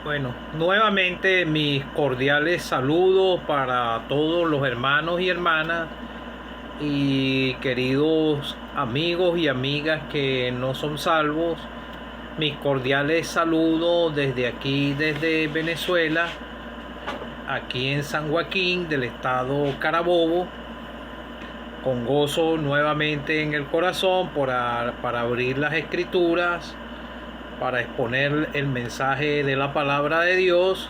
Bueno, nuevamente mis cordiales saludos para todos los hermanos y hermanas y queridos amigos y amigas que no son salvos. Mis cordiales saludos desde aquí, desde Venezuela, aquí en San Joaquín del estado Carabobo, con gozo nuevamente en el corazón para abrir las escrituras, para exponer el mensaje de la palabra de Dios,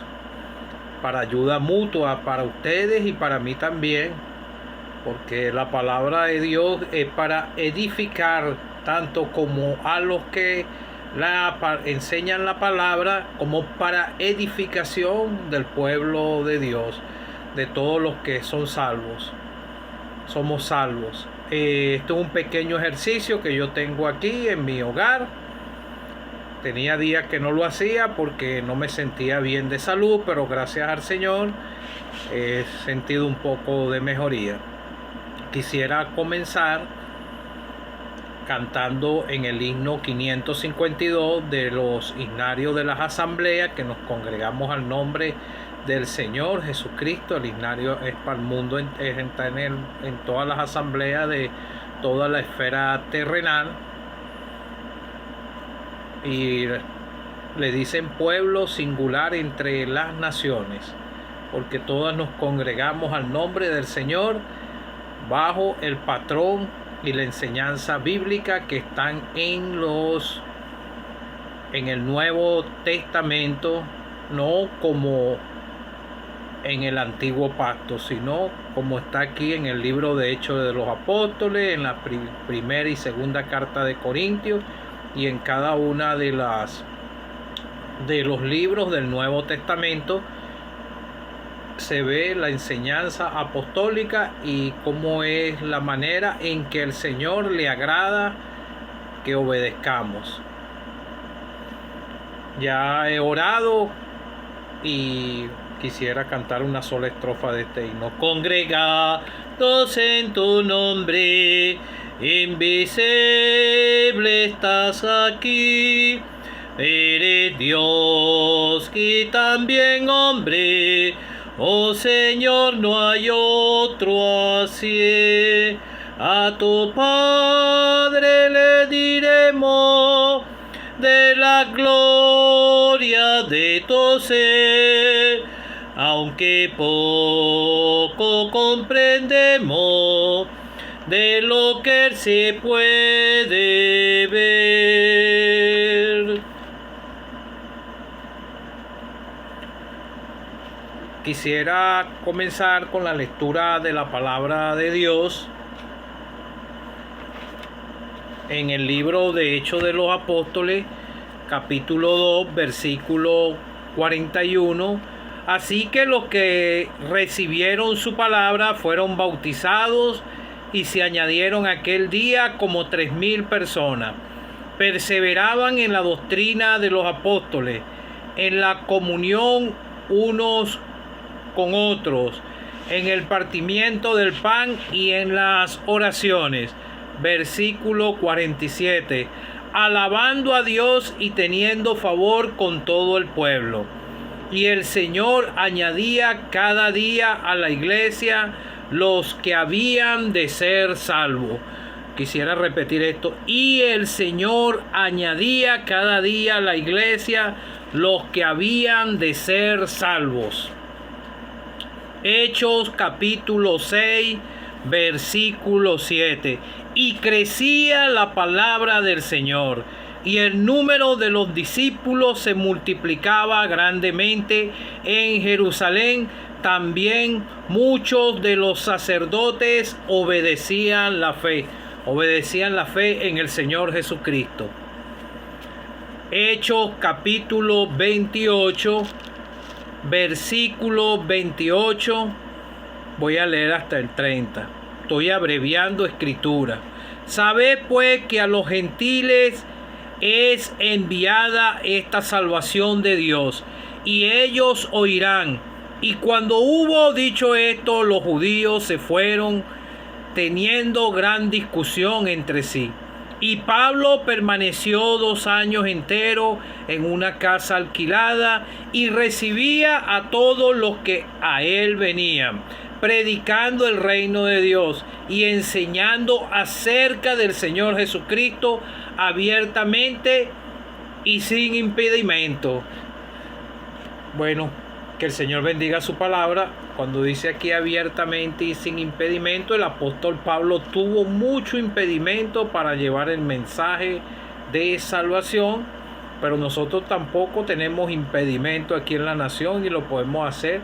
para ayuda mutua para ustedes y para mí también, porque la palabra de Dios es para edificar tanto como a los que enseñan la palabra, como para edificación del pueblo de Dios, de todos los que son salvos. Somos salvos. Esto es un pequeño ejercicio que yo tengo aquí en mi hogar. Tenía días que no lo hacía porque no me sentía bien de salud, pero gracias al Señor he sentido un poco de mejoría. Quisiera comenzar cantando en el himno 552 de los himnarios de las asambleas, que nos congregamos al nombre del Señor Jesucristo. El himnario es para el mundo, está en todas las asambleas de toda la esfera terrenal. Y le dicen pueblo singular entre las naciones, porque todas nos congregamos al nombre del Señor bajo el patrón y la enseñanza bíblica que están en el Nuevo Testamento, no como en el Antiguo Pacto, sino como está aquí en el libro de Hechos de los Apóstoles, en la primera y segunda carta de Corintios, y en cada una de los libros del Nuevo Testamento se ve la enseñanza apostólica y cómo es la manera en que el Señor le agrada que obedezcamos. Ya he orado y quisiera cantar una sola estrofa de este himno. Congregados en tu nombre, invisible estás aquí. Eres Dios y también hombre, oh Señor, no hay otro así. A tu Padre le diremos de la gloria de tu ser, aunque poco comprendemos de lo que se puede ver. Quisiera comenzar con la lectura de la palabra de Dios en el libro de Hechos de los Apóstoles, capítulo 2, versículo 41. Así que los que recibieron su palabra fueron bautizados y se añadieron aquel día como 3,000 personas. Perseveraban en la doctrina de los apóstoles, en la comunión unos con otros, en el partimiento del pan y en las oraciones. Versículo 47. Alabando a Dios y teniendo favor con todo el pueblo. Y el Señor añadía cada día a la iglesia los que habían de ser salvos. Quisiera repetir esto. Y el Señor añadía cada día a la iglesia los que habían de ser salvos. Hechos capítulo 6, versículo 7. Y crecía la palabra del Señor, y el número de los discípulos se multiplicaba grandemente en Jerusalén. También muchos de los sacerdotes obedecían la fe en el Señor Jesucristo. Hechos capítulo 28, versículo 28, voy a leer hasta el 30. Estoy abreviando escritura. Sabed pues que a los gentiles es enviada esta salvación de Dios, y ellos oirán. Y cuando hubo dicho esto, los judíos se fueron, teniendo gran discusión entre sí. Y Pablo permaneció 2 años enteros en una casa alquilada y recibía a todos los que a él venían, predicando el reino de Dios y enseñando acerca del Señor Jesucristo abiertamente y sin impedimento. Bueno, que el Señor bendiga su palabra. Cuando dice aquí abiertamente y sin impedimento, el apóstol Pablo tuvo mucho impedimento para llevar el mensaje de salvación, pero nosotros tampoco tenemos impedimento aquí en la nación y lo podemos hacer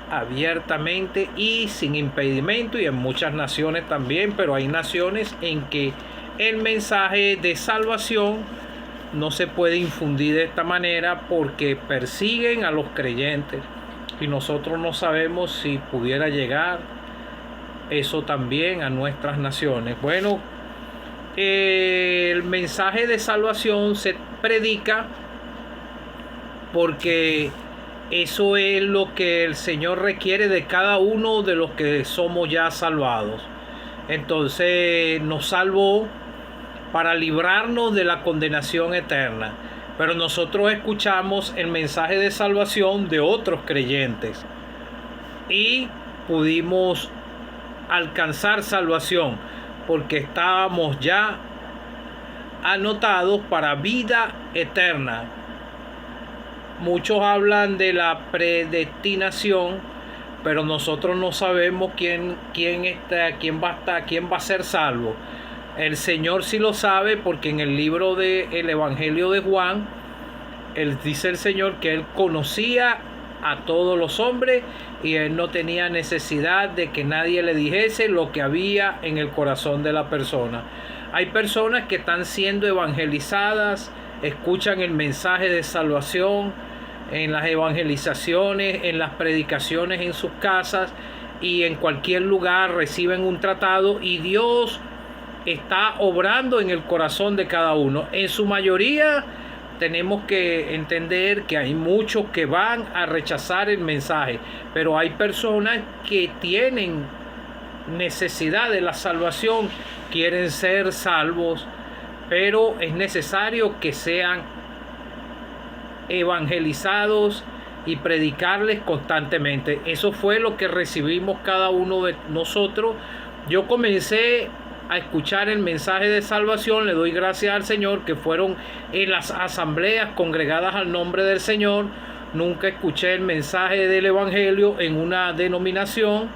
abiertamente y sin impedimento, y en muchas naciones también, pero hay naciones en que el mensaje de salvación no se puede infundir de esta manera porque persiguen a los creyentes, y nosotros no sabemos si pudiera llegar eso también a nuestras naciones. Bueno, el mensaje de salvación se predica porque eso es lo que el Señor requiere de cada uno de los que somos ya salvados. Entonces nos salvó para librarnos de la condenación eterna. Pero nosotros escuchamos el mensaje de salvación de otros creyentes y pudimos alcanzar salvación porque estábamos ya anotados para vida eterna. Muchos hablan de la predestinación, pero nosotros no sabemos quién va a ser salvo. El Señor sí lo sabe, porque en el libro del Evangelio de Juan, él dice el Señor que él conocía a todos los hombres y él no tenía necesidad de que nadie le dijese lo que había en el corazón de la persona. Hay personas que están siendo evangelizadas, escuchan el mensaje de salvación en las evangelizaciones, en las predicaciones en sus casas y en cualquier lugar reciben un tratado, y Dios está obrando en el corazón de cada uno. En su mayoría tenemos que entender que hay muchos que van a rechazar el mensaje, pero hay personas que tienen necesidad de la salvación, quieren ser salvos, pero es necesario que sean evangelizados y predicarles constantemente. Eso fue lo que recibimos cada uno de nosotros. Yo comencé a escuchar el mensaje de salvación, le doy gracias al Señor, que fueron en las asambleas congregadas al nombre del Señor. Nunca escuché el mensaje del Evangelio en una denominación,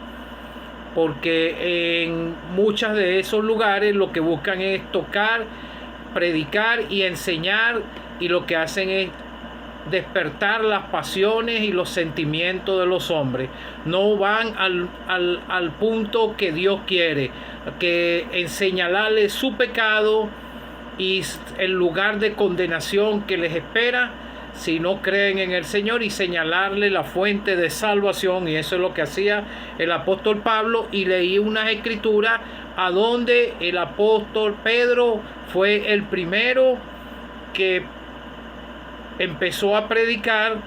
porque en muchos de esos lugares lo que buscan es tocar, predicar y enseñar, y lo que hacen es despertar las pasiones y los sentimientos de los hombres. No van al punto que Dios quiere, que en señalarles su pecado y el lugar de condenación que les espera si no creen en el Señor, y señalarle la fuente de salvación. Y eso es lo que hacía el apóstol Pablo. Y leí unas escrituras a donde el apóstol Pedro fue el primero que empezó a predicar.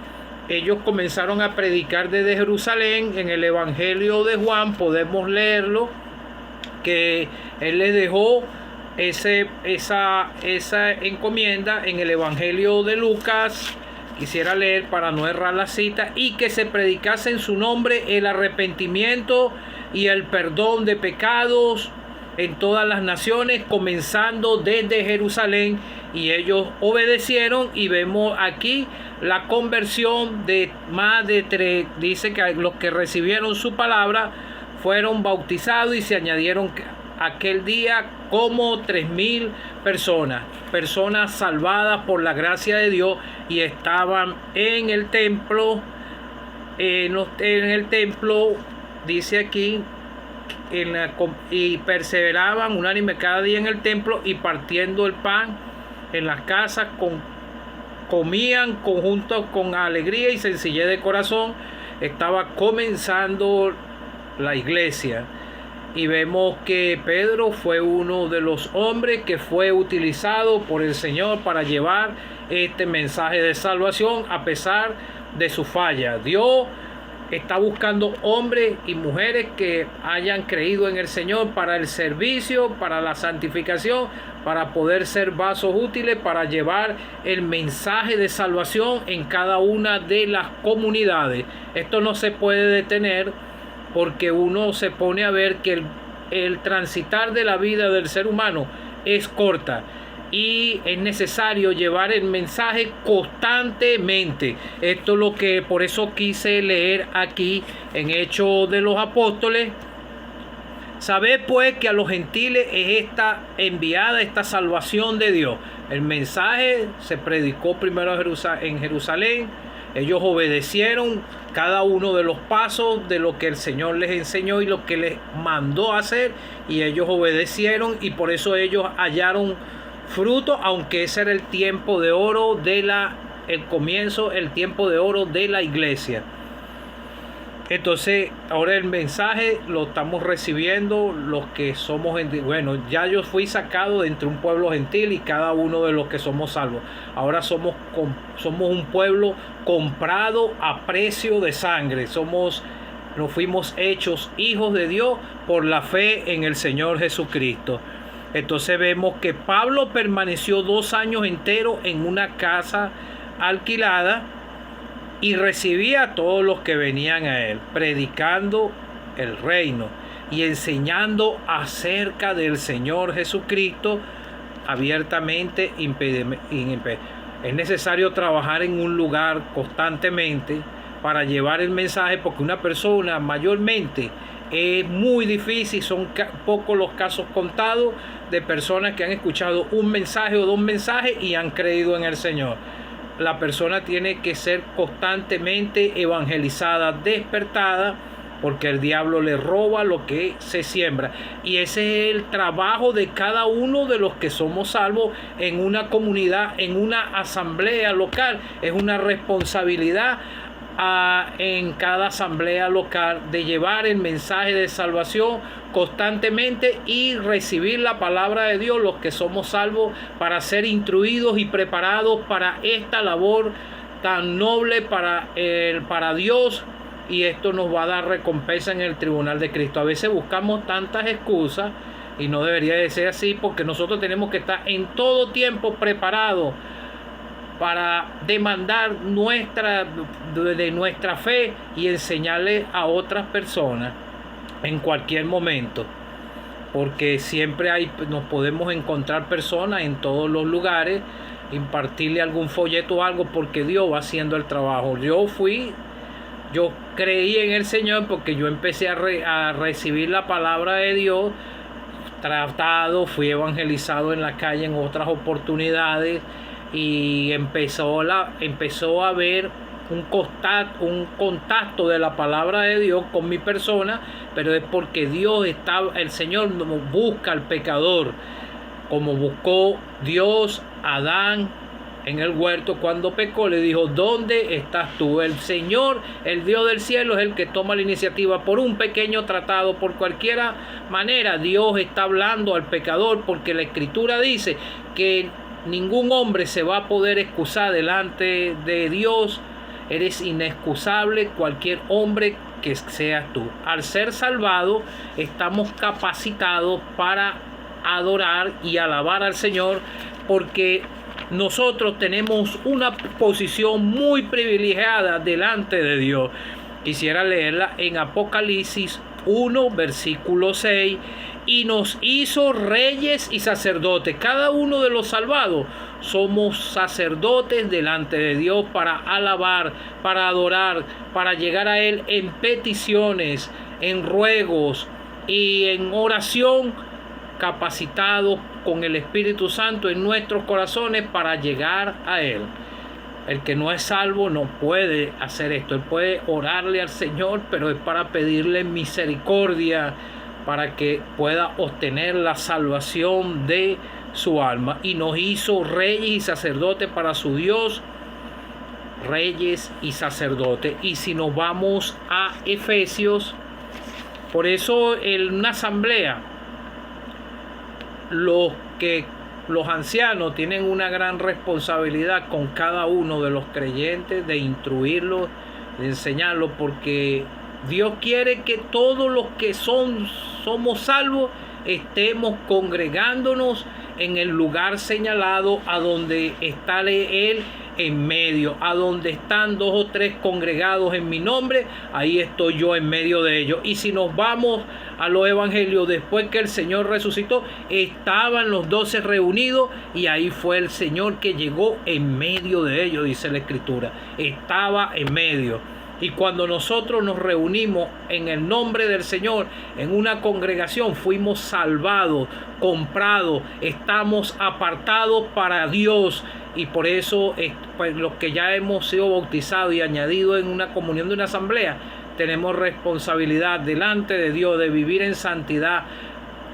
Ellos comenzaron a predicar desde Jerusalén. En el Evangelio de Juan podemos leerlo, que él les dejó esa encomienda. En el Evangelio de Lucas, quisiera leer para no errar la cita: y que se predicase en su nombre el arrepentimiento y el perdón de pecados en todas las naciones, comenzando desde Jerusalén. Y ellos obedecieron, y vemos aquí la conversión de más de 3. Dice que los que recibieron su palabra fueron bautizados, y se añadieron aquel día como 3,000 personas salvadas por la gracia de Dios, y estaban en el templo. En el templo dice aquí, y perseveraban unánime cada día en el templo, y partiendo el pan en las casas comían conjuntos con alegría y sencillez de corazón. Estaba comenzando la iglesia, y vemos que Pedro fue uno de los hombres que fue utilizado por el Señor para llevar este mensaje de salvación a pesar de su falla. Dios está buscando hombres y mujeres que hayan creído en el Señor para el servicio, para la santificación, para poder ser vasos útiles, para llevar el mensaje de salvación en cada una de las comunidades. Esto no se puede detener porque uno se pone a ver que el transitar de la vida del ser humano es corta. Y es necesario llevar el mensaje constantemente. Esto es lo que por eso quise leer aquí en Hechos de los Apóstoles. Sabed pues que a los gentiles es enviada esta salvación de Dios. El mensaje se predicó primero en Jerusalén. Ellos obedecieron cada uno de los pasos de lo que el Señor les enseñó y lo que les mandó hacer. Y ellos obedecieron y por eso ellos hallaron fruto, aunque ese era el tiempo de oro el comienzo, el tiempo de oro de la iglesia. Entonces, ahora el mensaje lo estamos recibiendo los que somos, bueno, ya yo fui sacado de entre un pueblo gentil y cada uno de los que somos salvos. Ahora somos un pueblo comprado a precio de sangre. Nos fuimos hechos hijos de Dios por la fe en el Señor Jesucristo. Entonces vemos que Pablo permaneció 2 años enteros en una casa alquilada y recibía a todos los que venían a él, predicando el reino y enseñando acerca del Señor Jesucristo abiertamente. Es necesario trabajar en un lugar constantemente para llevar el mensaje, porque una persona mayormente es muy difícil, son pocos los casos contados de personas que han escuchado un mensaje o 2 mensajes y han creído en el Señor. La persona tiene que ser constantemente evangelizada, despertada, porque el diablo le roba lo que se siembra. Y ese es el trabajo de cada uno de los que somos salvos en una comunidad, en una asamblea local. Es una responsabilidad en cada asamblea local de llevar el mensaje de salvación constantemente y recibir la palabra de Dios, los que somos salvos, para ser instruidos y preparados para esta labor tan noble para Dios. Y esto nos va a dar recompensa en el tribunal de Cristo. A veces buscamos tantas excusas y no debería de ser así, porque nosotros tenemos que estar en todo tiempo preparados para demandar de nuestra fe y enseñarle a otras personas en cualquier momento, porque siempre nos podemos encontrar personas en todos los lugares, impartirle algún folleto o algo, porque Dios va haciendo el trabajo. Yo creí en el Señor porque yo empecé a recibir la palabra de Dios, fui evangelizado en la calle en otras oportunidades, y empezó a haber un contacto de la palabra de Dios con mi persona, pero es porque el Señor busca al pecador, como buscó Dios a Adán en el huerto cuando pecó. Le dijo: ¿dónde estás tú? El Señor, el Dios del cielo, es el que toma la iniciativa por un pequeño tratado, por cualquier manera. Dios está hablando al pecador, porque la Escritura dice que ningún hombre se va a poder excusar delante de Dios. Eres inexcusable, cualquier hombre que seas tú. Al ser salvados, estamos capacitados para adorar y alabar al Señor, porque nosotros tenemos una posición muy privilegiada delante de Dios. Quisiera leerla en Apocalipsis 1, versículo 6. Y nos hizo reyes y sacerdotes. Cada uno de los salvados somos sacerdotes delante de Dios para alabar, para adorar, para llegar a Él en peticiones, en ruegos y en oración, capacitados con el Espíritu Santo en nuestros corazones para llegar a Él. El que no es salvo no puede hacer esto. Él puede orarle al Señor, pero es para pedirle misericordia, para que pueda obtener la salvación de su alma. Y nos hizo reyes y sacerdotes para su Dios, reyes y sacerdotes. Y si nos vamos a Efesios, por eso en una asamblea los ancianos tienen una gran responsabilidad con cada uno de los creyentes, de instruirlos de enseñarlo, porque Dios quiere que todos los que somos salvos estemos congregándonos en el lugar señalado, a donde está Él en medio. A donde están 2 o 3 congregados en mi nombre, ahí estoy yo en medio de ellos. Y si nos vamos a los evangelios, después que el Señor resucitó, estaban los 12 reunidos, y ahí fue el Señor que llegó en medio de ellos, dice la Escritura. Estaba en medio. Y cuando nosotros nos reunimos en el nombre del Señor, en una congregación, fuimos salvados, comprados, estamos apartados para Dios. Y por eso, pues, los que ya hemos sido bautizados y añadidos en una comunión de una asamblea, tenemos responsabilidad delante de Dios de vivir en santidad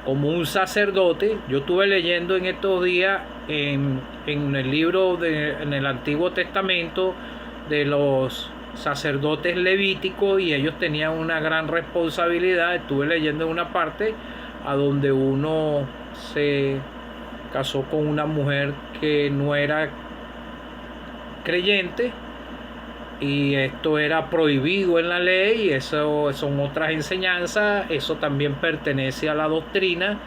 como un sacerdote. Yo estuve leyendo en estos días en el libro en el Antiguo Testamento de los sacerdotes levíticos, y ellos tenían una gran responsabilidad. Estuve leyendo en una parte a donde uno se casó con una mujer que no era creyente, y esto era prohibido en la ley, y eso son otras enseñanzas. Eso también pertenece a la doctrina,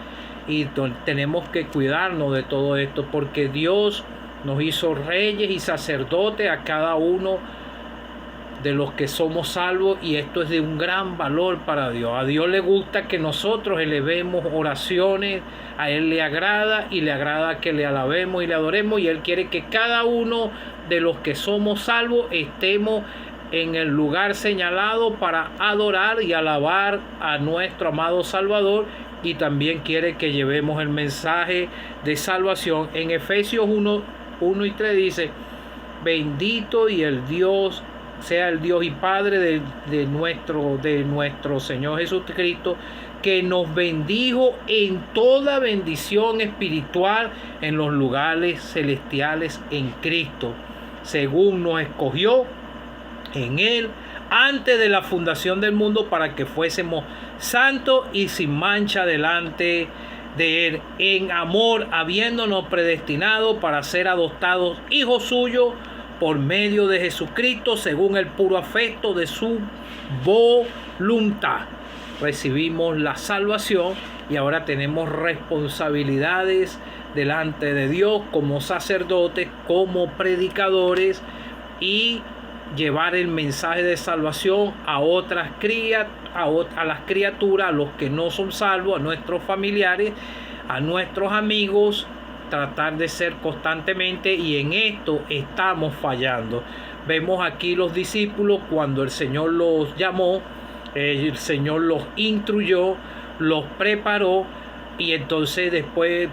y tenemos que cuidarnos de todo esto, porque Dios nos hizo reyes y sacerdotes a cada uno de los que somos salvos, y esto es de un gran valor para Dios. A Dios le gusta que nosotros elevemos oraciones, a Él le agrada, y le agrada que le alabemos y le adoremos, y Él quiere que cada uno de los que somos salvos estemos en el lugar señalado para adorar y alabar a nuestro amado Salvador, y también quiere que llevemos el mensaje de salvación. En Efesios 1 y 3 dice: bendito y el Dios sea el Dios y Padre de nuestro Señor Jesucristo, que nos bendijo en toda bendición espiritual en los lugares celestiales en Cristo, según nos escogió en Él antes de la fundación del mundo, para que fuésemos santos y sin mancha delante de Él, en amor, habiéndonos predestinado para ser adoptados hijos suyos por medio de Jesucristo, según el puro afecto de su voluntad. Recibimos la salvación, y ahora tenemos responsabilidades delante de Dios como sacerdotes, como predicadores, y llevar el mensaje de salvación a otras a las criaturas, a los que no son salvos, a nuestros familiares, a nuestros amigos. Tratar de ser constantemente, y en esto estamos fallando. Vemos aquí los discípulos, cuando el Señor los llamó, el Señor los instruyó, los preparó, y entonces después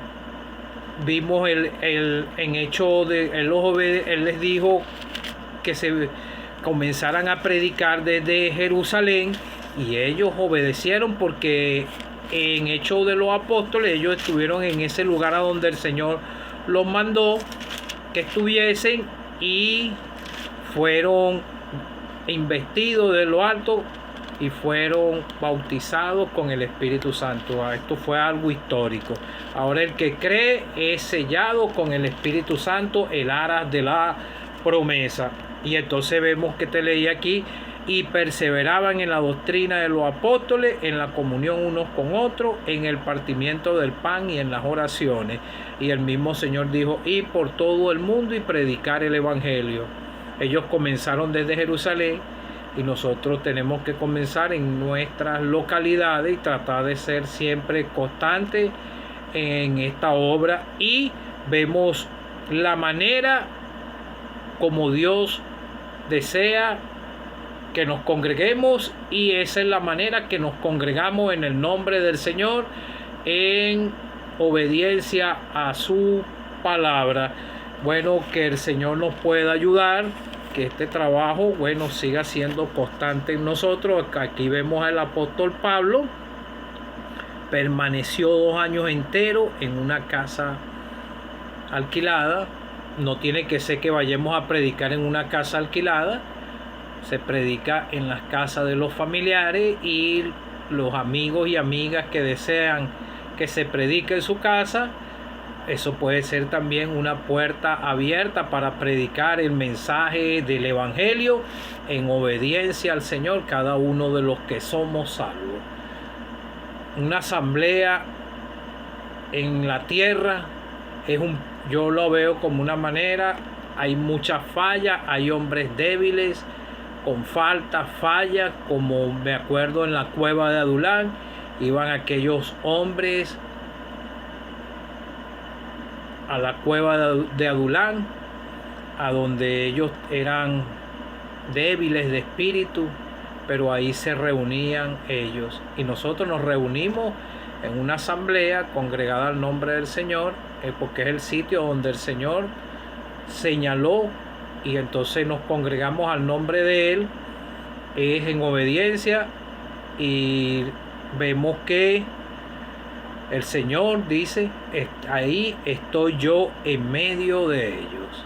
vimos en Hecho de Él les dijo que se comenzaran a predicar desde Jerusalén, y ellos obedecieron, porque en Hechos de los Apóstoles ellos estuvieron en ese lugar a donde el Señor los mandó que estuviesen, y fueron investidos de lo alto y fueron bautizados con el Espíritu Santo. Esto fue algo histórico. Ahora el que cree es sellado con el Espíritu Santo, el aras de la promesa. Y entonces vemos que te leí aquí: y perseveraban en la doctrina de los apóstoles, en la comunión unos con otros, en el partimiento del pan y en las oraciones. Y el mismo Señor dijo: ir por todo el mundo y predicar el evangelio. Ellos comenzaron desde Jerusalén, y nosotros tenemos que comenzar en nuestras localidades y tratar de ser siempre constantes en esta obra. Y vemos la manera como Dios desea que nos congreguemos, y esa es la manera que nos congregamos en el nombre del Señor, en obediencia a su palabra. Bueno, que el Señor nos pueda ayudar, que este trabajo, bueno, siga siendo constante en nosotros. Aquí vemos al apóstol Pablo, permaneció 2 años enteros en una casa alquilada. No tiene que ser que vayamos a predicar en una casa alquilada. Se predica en las casas de los familiares, y los amigos y amigas que desean que se predique en su casa, eso puede ser también una puerta abierta para predicar el mensaje del Evangelio en obediencia al Señor, cada uno de los que somos salvos. Una asamblea en la tierra yo lo veo como una manera, hay muchas fallas, hay hombres débiles, con fallas, como me acuerdo en la cueva de Adulán, iban aquellos hombres a la cueva de Adulán, a donde ellos eran débiles de espíritu, pero ahí se reunían ellos. Y nosotros nos reunimos en una asamblea congregada al nombre del Señor, porque es el sitio donde el Señor señaló, y entonces nos congregamos al nombre de Él, es en obediencia, y vemos que el Señor dice, ahí estoy yo en medio de ellos.